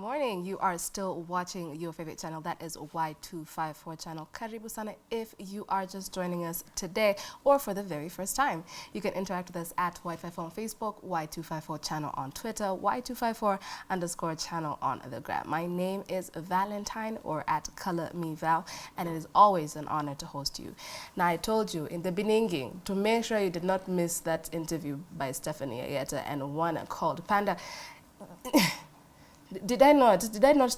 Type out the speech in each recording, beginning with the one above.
morning. You are still watching your favorite channel, that is Y254 channel. Karibu sana if you are just joining us today or for the very first time. You can interact with us at Y254 on Facebook, Y254 channel on Twitter, Y254_ channel on the gram. My name is Valentine, or at Color Me Val, and it is always an honor to host you. Now, I told you in the beginning to make sure you did not miss that interview by Stephanie Ayeta and one called Panda. Did I not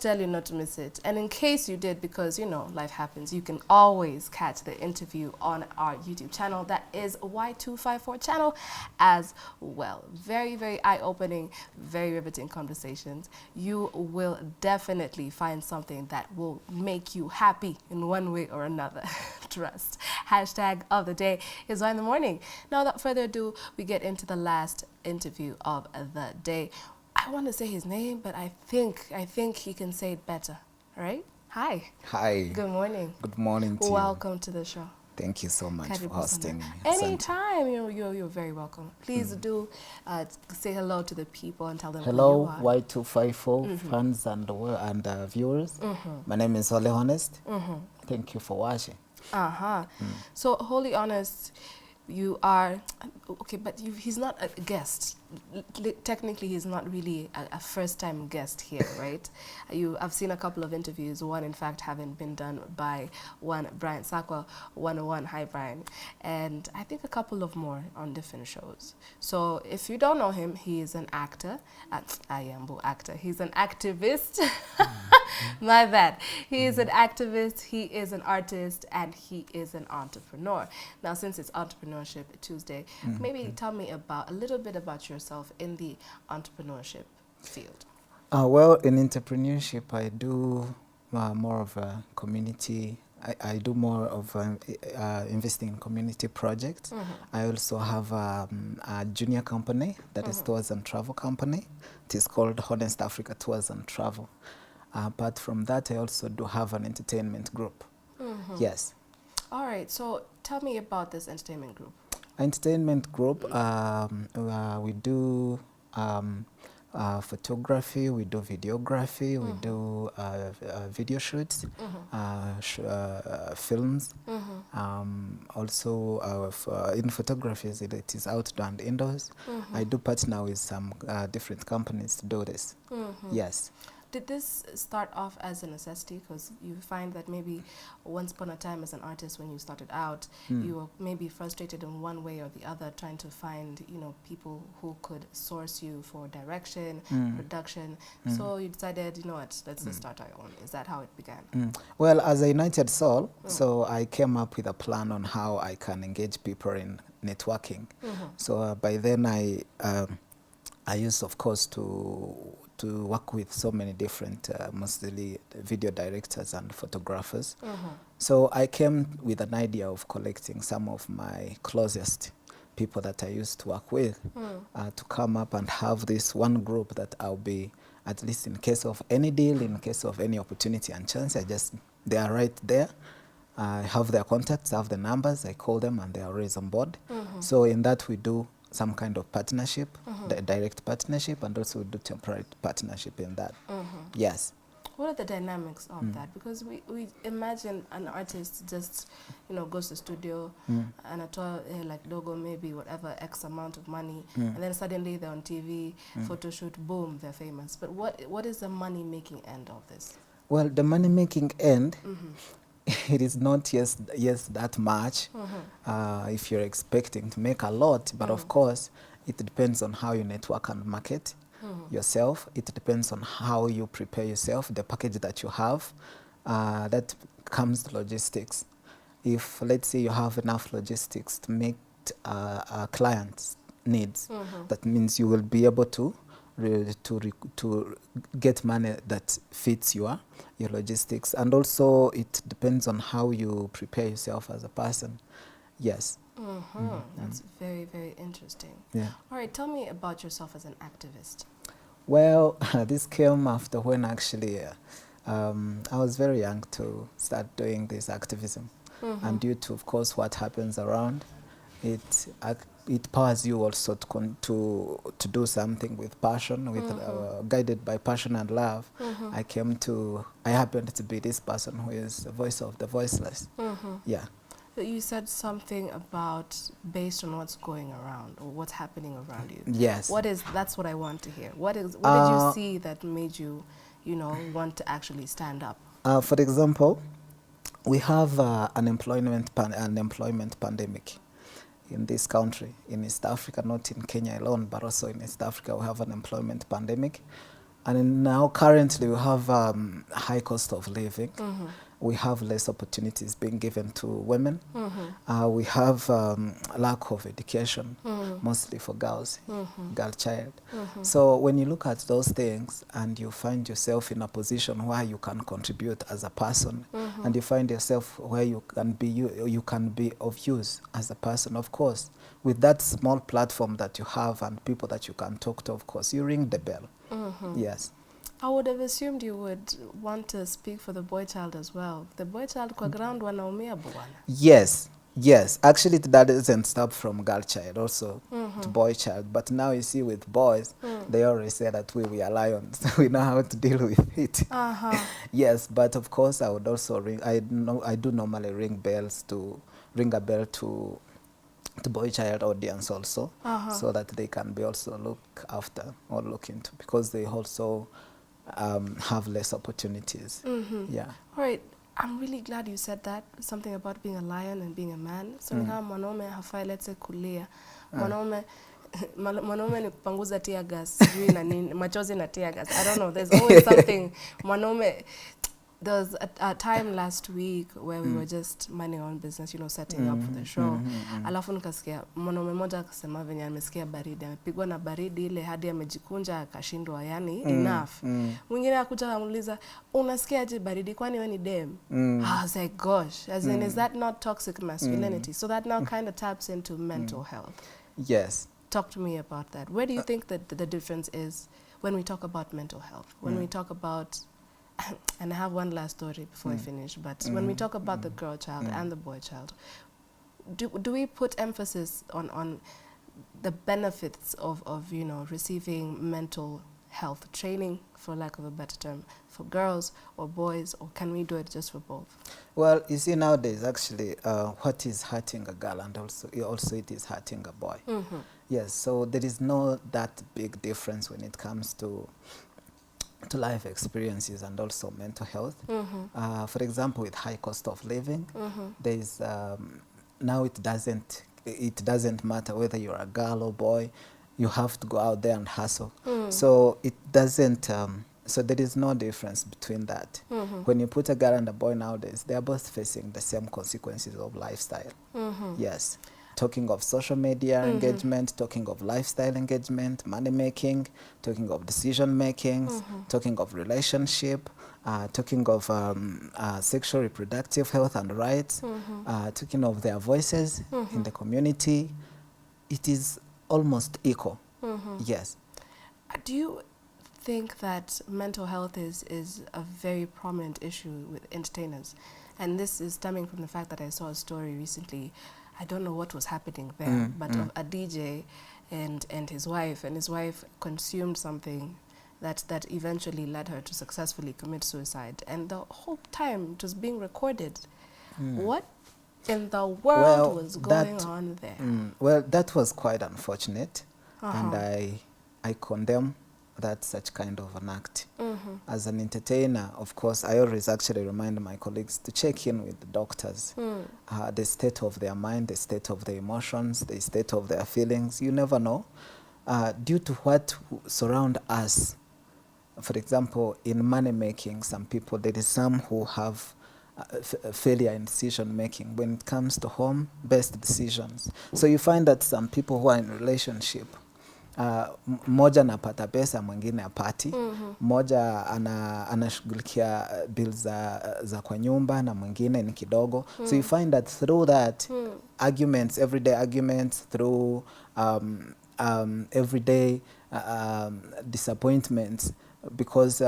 tell you not to miss it? And in case you did, because, you know, life happens, you can always catch the interview on our YouTube channel. That is Y254 channel as well. Very, very eye-opening, very riveting conversations. You will definitely find something that will make you happy in one way or another. Trust. Hashtag of the day is Y in the morning. Now, without further ado, we get into the last interview of the day. I want to say his name, but I think he can say it better, right? Hi. Hi. Good morning. Good morning to you. Welcome to the show. Thank you so much for hosting me. Anytime, you're very welcome. Please do say hello to the people and tell them hello, who you are. Y254 fans and viewers. My name is Holy Honest. Thank you for watching. So, Holy Honest, you are okay, but he's not a guest. Technically, he's not really a first-time guest here, right? I've seen a couple of interviews. One, in fact, having been done by one Brian Sakwa, 101. Hi, Brian, and I think a couple of more on different shows. So, if you don't know him, he is an actor. Actor. He's an activist. My bad. He is an activist. He is an artist, and he is an entrepreneur. Now, since it's Entrepreneurship Tuesday, maybe tell me a little bit about yourself in the entrepreneurship field. Well, in entrepreneurship, I do more of a community. I do more of investing in community projects. I also have a junior company that is tours and travel company. It is called Honest Africa Tours and Travel. Apart from that, I also do have an entertainment group. Yes. All right. So tell me about this entertainment group. Entertainment group, we do photography, we do videography, we do video shoots, films. Also, in photography, it is outdoor and indoors. I do partner with some different companies to do this. Yes. Did this start off as a necessity? Because you find that maybe once upon a time as an artist, when you started out, you were maybe frustrated in one way or the other, trying to find, you know, people who could source you for direction, production. So you decided, you know what, let's just start our own. Is that how it began? Well, as a United Soul, so I came up with a plan on how I can engage people in networking. So by then I used, of course, to work with so many different, mostly video directors and photographers. So I came with an idea of collecting some of my closest people that I used to work with to come up and have this one group that I'll be, at least in case of any deal, in case of any opportunity and chance, they are right there. I have their contacts, I have the numbers, I call them and they are always on board. So in that we do some kind of partnership, the direct partnership, and also do temporary partnership in that. Yes. What are the dynamics of that? Because we imagine an artist just, you know, goes to the studio and a tour, like logo, maybe whatever, X amount of money, and then suddenly they're on TV, photo shoot, boom, they're famous. But what is the money-making end of this? Well, the money-making end, it is not yes that much if you're expecting to make a lot, but of course it depends on how you network and market yourself. It depends on how you prepare yourself, the package that you have. That comes logistics. If, let's say, you have enough logistics to meet a client's needs, that means you will be able to get money that fits your logistics. And also it depends on how you prepare yourself as a person. Yes. That's very, very interesting. Yeah. All right, tell me about yourself as an activist. Well, this came after when actually I was very young to start doing this activism. And due to, of course, what happens around, it it powers you also to do something with passion, with guided by passion and love. I happened to be this person who is the voice of the voiceless. Yeah. You said something about based on what's going around or what's happening around you. Yes. That's what I want to hear. What did you see that made you, want to actually stand up? For example, we have an employment pandemic in this country, in East Africa, not in Kenya alone, but also in East Africa. We have an employment pandemic, and now currently we have high cost of living. We have less opportunities being given to women. We have lack of education, mostly for girls, girl child. So when you look at those things and you find yourself in a position where you can contribute as a person, and you find yourself where you can be of use as a person, of course, with that small platform that you have and people that you can talk to, of course, you ring the bell. Yes. I would have assumed you would want to speak for the boy child as well. The boy child kwa ground wanaumia bwana. Yes. Actually, that doesn't stop from girl child also to boy child. But now you see with boys, they always say that we are lions. We know how to deal with it. Yes, but of course I would also I do normally ring a bell to boy child audience also, so that they can be also look after or look into, because they also have less opportunities. Yeah. All right. I'm really glad you said that, something about being a lion and being a man. So kama mwanaume hafai, let's say, kulia. Mwanaume ni kupanguza tear gas, sijui na nini, machozi na tear gas. I don't know. There's always something. Mwanaume. There was a time last week where we were just minding our own business, setting up for the show. Alafu nikasikia mwanaume mmoja akasema venye amesikia baridi, amepigwa na baridi ile hadi amejikunja akashindwa, yani enough. Mwingine akuja amuuliza, unasikiaje baridi, kwani wewe ni dem? I was like, gosh, as in, is that not toxic masculinity? So that now kind of taps into mental health. Yes. Talk to me about that. Where do you think that the difference is when we talk about mental health? When we talk about, and I have one last story before I finish, but when we talk about the girl child and the boy child, do we put emphasis on the benefits of receiving mental health training, for lack of a better term, for girls or boys, or can we do it just for both? Well, you see, nowadays actually what is hurting a girl and also it is hurting a boy. Yes, so there is no that big difference when it comes to life experiences and also mental health. For example, with high cost of living, there is now it doesn't matter whether you're a girl or boy, you have to go out there and hustle. So it doesn't so there is no difference between that. When you put a girl and a boy nowadays, they are both facing the same consequences of lifestyle. Yes. Talking of social media engagement, talking of lifestyle engagement, money making, talking of decision making, talking of relationship, talking of sexual reproductive health and rights, talking of their voices in the community. It is almost equal. Yes. Do you think that mental health is a very prominent issue with entertainers? And this is stemming from the fact that I saw a story recently. I don't know what was happening there, but of a DJ and his wife consumed something that eventually led her to successfully commit suicide. And the whole time it was being recorded. What in the world was going on there? Well, that was quite unfortunate, and I condemn such kind of an act. As an entertainer, of course, I always actually remind my colleagues to check in with the doctors, the state of their mind, the state of their emotions, the state of their feelings. You never know. Due to what surround us, for example, in money making, some people, there is some who have failure in decision making when it comes to home-based decisions. So you find that some people who are in relationship, mmoja anapata pesa, mwingine apati. Mmoja anashughulikia bills za kwa nyumba na mwingine ni kidogo. So you find that through that arguments, everyday arguments, through everyday disappointments, because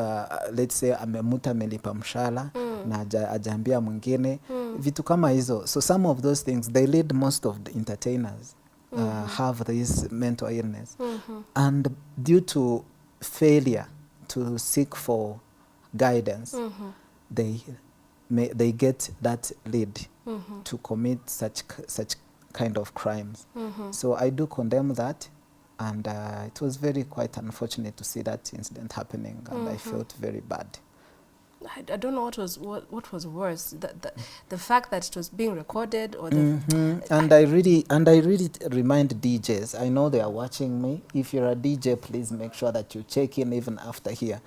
let's say amemuta amelipa mshala na ajaambia mwingine vitu kama hizo. So some of those things, they lead most of the entertainers have this mental illness. And due to failure to seek for guidance, they get that lead to commit such kind of crimes. So I do condemn that, and it was quite unfortunate to see that incident happening, and I felt very bad. I don't know what was worse, the fact that it was being recorded, or the and I really remind DJs. I know they are watching me. If you're a DJ, please make sure that you check in even after here.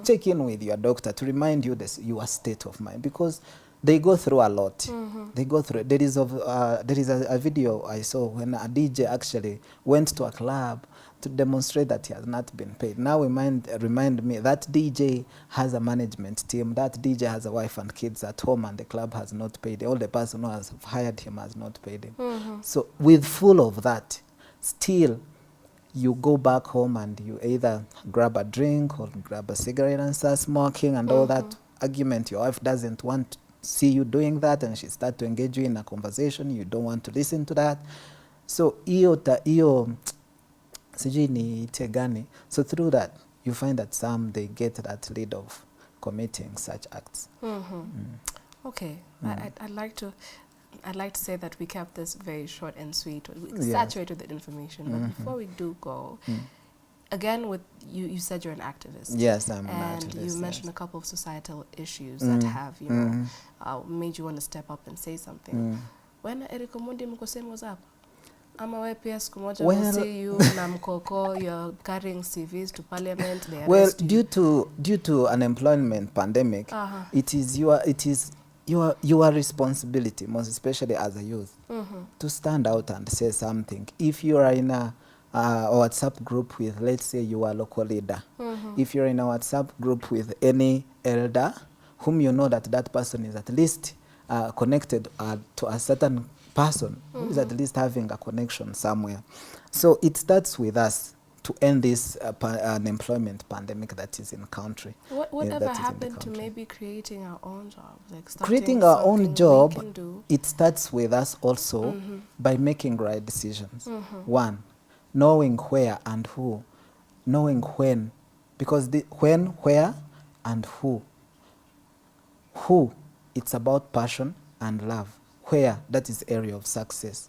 Check in with your doctor to remind you your state of mind, because they go through a lot. They go through. There is a video I saw when a DJ actually went to a club to demonstrate that he has not been paid. Now remind me that DJ has a management team. That DJ has a wife and kids at home, and the club has not paid. All the person who has hired him has not paid him. So with full of that, still you go back home and you either grab a drink or grab a cigarette and start smoking, and all that argument. Your wife doesn't want to see you doing that, and she starts to engage you in a conversation. You don't want to listen to that. So sijui ni tegani. So through that, you find that some, they get that lead of committing such acts. Okay, I'd like to say that we kept this very short and sweet. We saturated the information, but before we do go, again, with you said you're an activist. Yes, I'm an activist. And you mentioned a couple of societal issues that have, made you want to step up and say something. When Eric Omondi Mkosem was up, we'll see you na mkoko, you're carrying CVs to parliament. Well, due to unemployment pandemic, it is your responsibility, most especially as a youth, to stand out and say something. If you are in a WhatsApp group with, let's say, your local leader, if you're in a WhatsApp group with any elder whom you know that person is at least connected to a certain person who is at least having a connection somewhere. So it starts with us to end this unemployment pandemic that is in the country. Whatever happened to maybe creating our own job? Like creating our own job, it starts with us also by making right decisions. One, knowing where and who, knowing when, because the when, where, and who. Who, it's about passion and love. Where, that is area of success.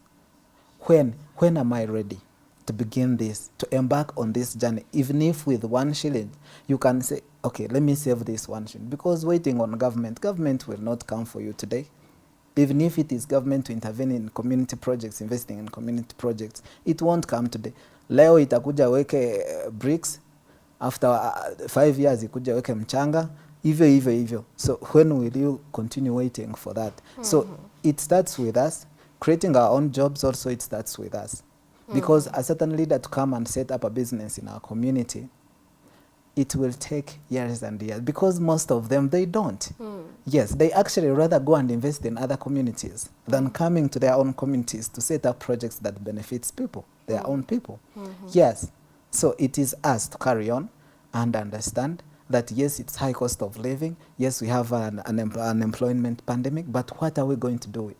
When am I ready to begin this, to embark on this journey? Even if with 1 shilling, you can say, okay, let me save this 1 shilling. Because waiting on government will not come for you today. Even if it is government to intervene in community projects, investing in community projects, it won't come today. Leo itakuja weke bricks, after 5 years ikuja weke mchanga, hivyo. So when will you continue waiting for that? So it starts with us. Creating our own jobs also, it starts with us. Because a certain leader to come and set up a business in our community, it will take years and years, because most of them, they don't. Yes, they actually rather go and invest in other communities than coming to their own communities to set up projects that benefits people, their own people. Yes, so it is us to carry on and understand that yes, it's high cost of living. Yes, we have an unemployment pandemic, but what are we going to do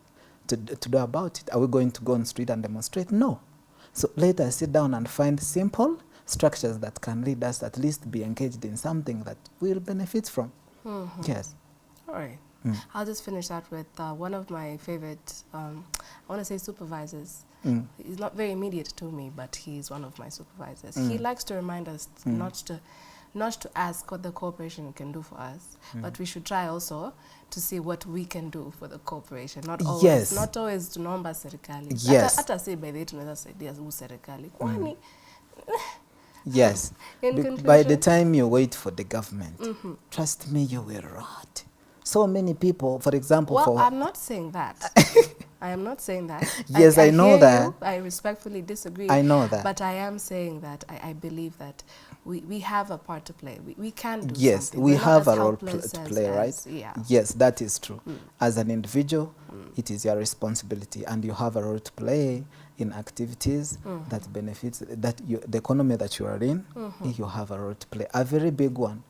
about it? Are we going to go on the street and demonstrate? No. So let us sit down and find simple structures that can lead us at least be engaged in something that we'll benefit from. Yes. All right. I'll just finish that with one of my favorite, I want to say supervisors. He's not very immediate to me, but he's one of my supervisors. He likes to remind us not to ask what the corporation can do for us, but we should try also to see what we can do for the corporation. Not always tunaomba serikali. Yes. Hata say by the way tunaweza saidia serikali. Kwani yes. By the time you wait for the government, trust me, you will rot. So many people, for example, I'm not saying that. I am not saying that. Yes, I know that. I respectfully disagree. I know that. But I am saying that I believe that we have a part to play. We can do something. Yes, we have a role to play, right? Yes, that is true. As an individual, it is your responsibility, and you have a role to play in activities that benefits the economy that you are in. You have a role to play, a very big one.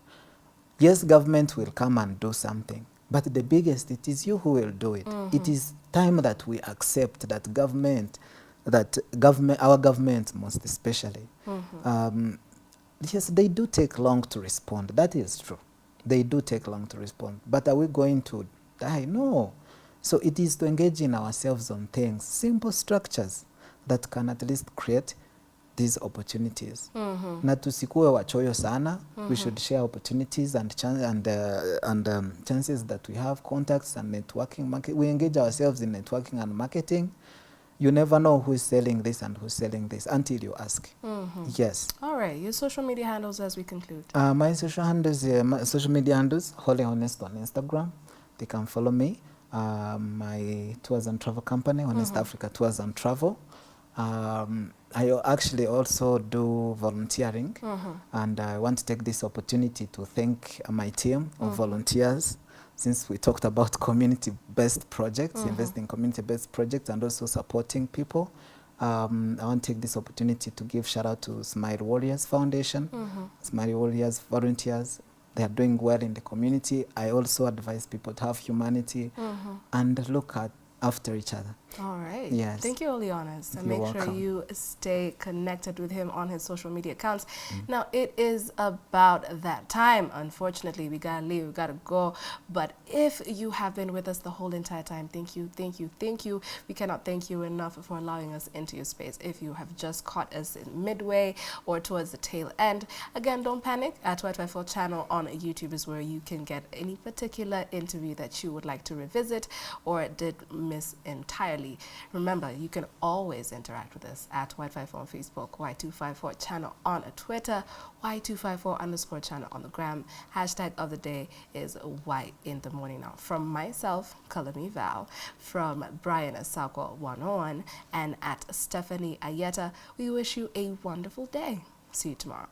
Yes, government will come and do something, but the biggest, it is you who will do it. It is time that we accept that government that our government most especially, yes, they do take long to respond. That is true. They do take long to respond. But are we going to die? No. So it is to engage in ourselves on things, simple structures that can at least create these opportunities. Na tusikuwe wachoyo sana. We should share opportunities and chances that we have, contacts and networking. We engage ourselves in networking and marketing. You never know who is selling this and who's selling this until you ask. Yes. All right. Your social media handles as we conclude. My social media handles, Holy Honest on Instagram. They can follow me. My tours and travel company, Honest Africa Tours and Travel. I actually also do volunteering, and I want to take this opportunity to thank my team of volunteers, since we talked about community-based projects, investing in community-based projects, and also supporting people. I want to take this opportunity to give shout out to Smile Warriors Foundation, Smile Warriors volunteers. They are doing well in the community. I also advise people to have humanity and look after each other. All right. Yes. Thank you, Holy Honest. And You're make sure welcome. you stay connected with him on his social media accounts. Now, it is about that time. Unfortunately, we got to leave. We got to go. But if you have been with us the whole entire time, thank you, thank you, thank you. We cannot thank you enough for allowing us into your space. If you have just caught us in midway or towards the tail end, again, don't panic. At Y254 channel on YouTube is where you can get any particular interview that you would like to revisit or did miss entirely. Remember, you can always interact with us at Y254 on Facebook, Y254 channel on Twitter, Y254 _ channel on the gram. Hashtag of the day is Y in the morning now. From myself, Color Me Val, from Brian Asako 101, and at Stephanie Ayeta, we wish you a wonderful day. See you tomorrow.